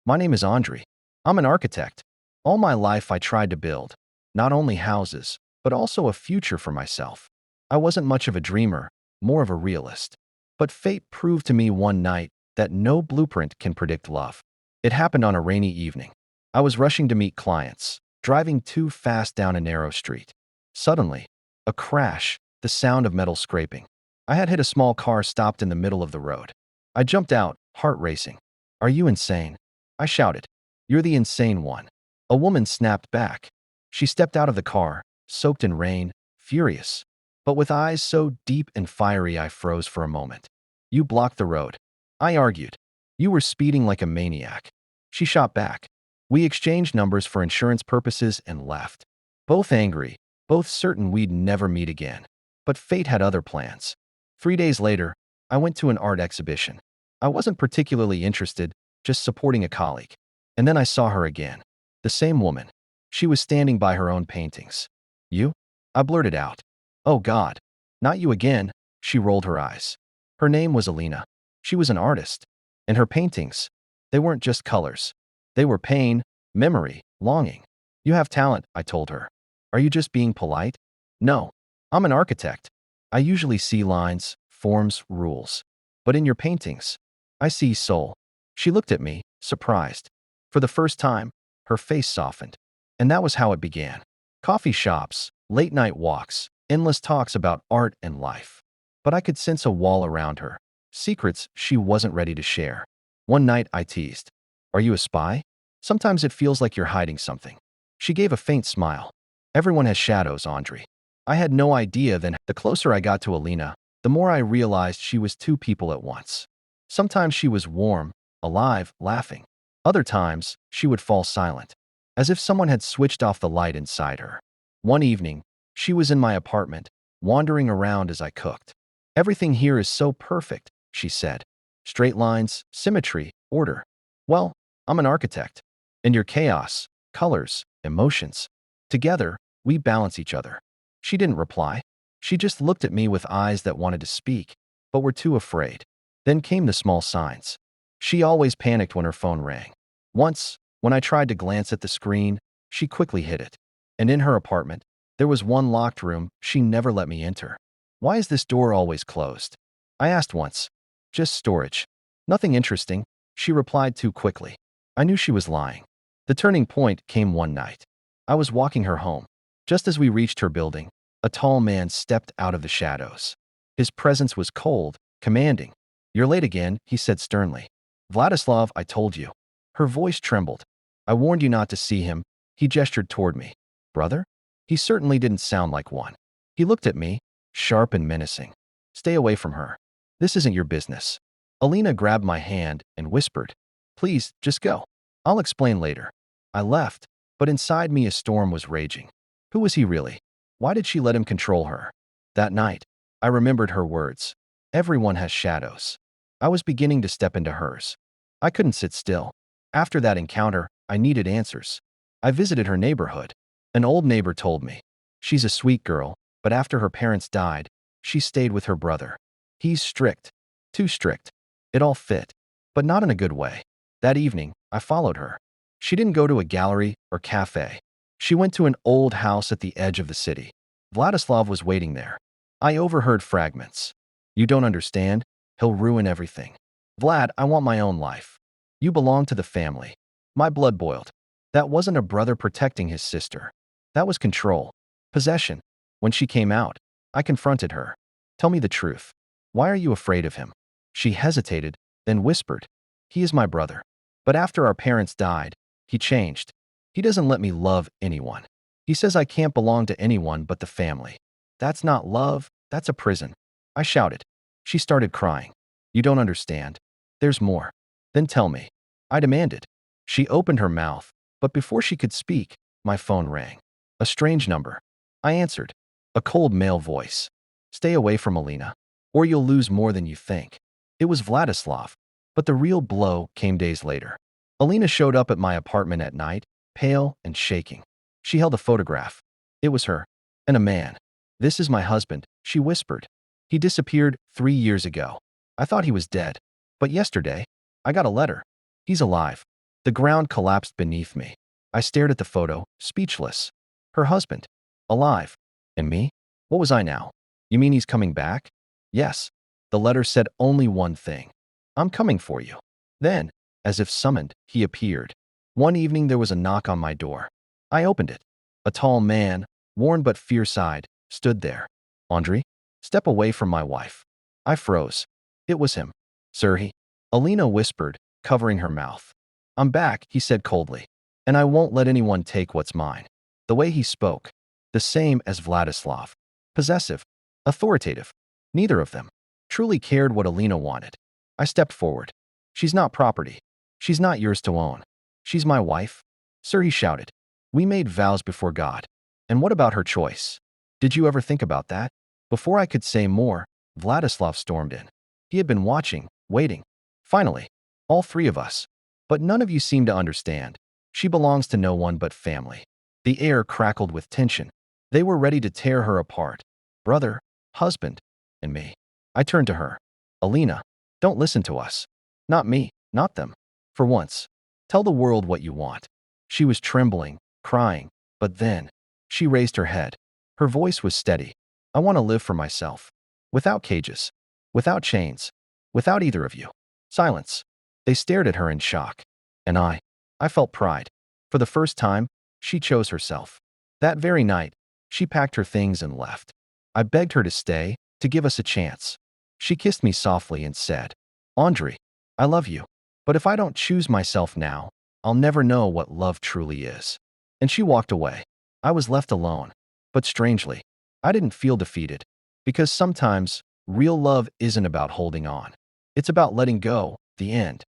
My name is Andre. I'm an architect. All my life I tried to build, not only houses, but also a future for myself. I wasn't much of a dreamer, more of a realist. But fate proved to me one night that no blueprint can predict love. It happened on a rainy evening. I was rushing to meet clients, driving too fast down a narrow street. Suddenly, a crash, the sound of metal scraping. I had hit a small car stopped in the middle of the road. I jumped out, heart racing. "Are you insane?" I shouted. "You're the insane one." A woman snapped back. She stepped out of the car, soaked in rain, furious, but with eyes so deep and fiery I froze for a moment. "You blocked the road," I argued. "You were speeding like a maniac." She shot back. We exchanged numbers for insurance purposes and left. Both angry, both certain we'd never meet again. But fate had other plans. 3 days later, I went to an art exhibition. I wasn't particularly interested, just supporting a colleague. And then I saw her again. The same woman. She was standing by her own paintings. "You?" I blurted out. "Oh God. Not you again." She rolled her eyes. Her name was Alina. She was an artist. And her paintings, they weren't just colors. They were pain, memory, longing. "You have talent," I told her. "Are you just being polite?" "No. I'm an architect. I usually see lines, forms, rules. But in your paintings, I see soul." She looked at me, surprised. For the first time, her face softened. And that was how it began. Coffee shops, late-night walks, endless talks about art and life. But I could sense a wall around her, secrets she wasn't ready to share. One night I teased, "Are you a spy? Sometimes it feels like you're hiding something." She gave a faint smile. "Everyone has shadows, Andre." I had no idea then the closer I got to Alina, the more I realized she was two people at once. Sometimes she was warm, alive, laughing. Other times, she would fall silent, as if someone had switched off the light inside her. One evening, she was in my apartment, wandering around as I cooked. "Everything here is so perfect," she said. "Straight lines, symmetry, order." "Well, I'm an architect. And your chaos, colors, emotions. Together, we balance each other." She didn't reply. She just looked at me with eyes that wanted to speak, but were too afraid. Then came the small signs. She always panicked when her phone rang. Once, when I tried to glance at the screen, she quickly hid it. And in her apartment, there was one locked room she never let me enter. "Why is this door always closed?" I asked once. "Just storage. Nothing interesting," she replied too quickly. I knew she was lying. The turning point came one night. I was walking her home. Just as we reached her building, a tall man stepped out of the shadows. His presence was cold, commanding. "You're late again," he said sternly. "Vladislav, I told you." Her voice trembled. "I warned you not to see him." He gestured toward me. "Brother?" He certainly didn't sound like one. He looked at me, sharp and menacing. "Stay away from her. This isn't your business." Alina grabbed my hand and whispered, "Please, just go. I'll explain later." I left, but inside me a storm was raging. Who was he really? Why did she let him control her? That night, I remembered her words. Everyone has shadows. I was beginning to step into hers. I couldn't sit still. After that encounter, I needed answers. I visited her neighborhood. An old neighbor told me. She's a sweet girl, but after her parents died, she stayed with her brother. He's strict. Too strict. It all fit, but not in a good way. That evening, I followed her. She didn't go to a gallery or cafe. She went to an old house at the edge of the city. Vladislav was waiting there. I overheard fragments. "You don't understand. He'll ruin everything. Vlad, I want my own life. You belong to the family." My blood boiled. That wasn't a brother protecting his sister. That was control. Possession. When she came out, I confronted her. "Tell me the truth. Why are you afraid of him?" She hesitated, then whispered, "He is my brother. But after our parents died, he changed. He doesn't let me love anyone. He says I can't belong to anyone but the family. That's not love, that's a prison." I shouted. She started crying. "You don't understand. There's more." "Then tell me." I demanded. She opened her mouth, but before she could speak, my phone rang. A strange number. I answered. A cold male voice. "Stay away from Alina, or you'll lose more than you think." It was Vladislav, but the real blow came days later. Alina showed up at my apartment at night, pale and shaking. She held a photograph. It was her. And a man. "This is my husband," she whispered. "He disappeared 3 years ago. I thought he was dead. But yesterday, I got a letter. He's alive. The ground collapsed beneath me. I stared at the photo, speechless. Her husband, alive. And me? What was I now? You mean he's coming back? Yes. The letter said only one thing. I'm coming for you. Then, as if summoned, he appeared. One evening there was a knock on my door. I opened it. A tall man, worn but fierce-eyed, stood there. Andre, step away from my wife. I froze. It was him. Sir, Alina whispered, covering her mouth. I'm back, he said coldly. And I won't let anyone take what's mine. The way he spoke, the same as Vladislav. Possessive, authoritative. Neither of them truly cared what Alina wanted. I stepped forward. She's not property. She's not yours to own. She's my wife. Sir, he shouted. We made vows before God. And what about her choice? Did you ever think about that? Before I could say more, Vladislav stormed in. He had been watching, waiting. Finally, all three of us. But none of you seem to understand. She belongs to no one but family. The air crackled with tension. They were ready to tear her apart. Brother, husband, and me. I turned to her. Alina, don't listen to us. Not me, not them. For once, tell the world what you want. She was trembling, crying, but then she raised her head. Her voice was steady. I want to live for myself. Without cages. Without chains. Without either of you. Silence. They stared at her in shock. And I felt pride. For the first time, she chose herself. That very night, she packed her things and left. I begged her to stay, to give us a chance. She kissed me softly and said, Andre, I love you. But if I don't choose myself now, I'll never know what love truly is. And she walked away. I was left alone. But strangely, I didn't feel defeated. Because sometimes, real love isn't about holding on. It's about letting go, the end.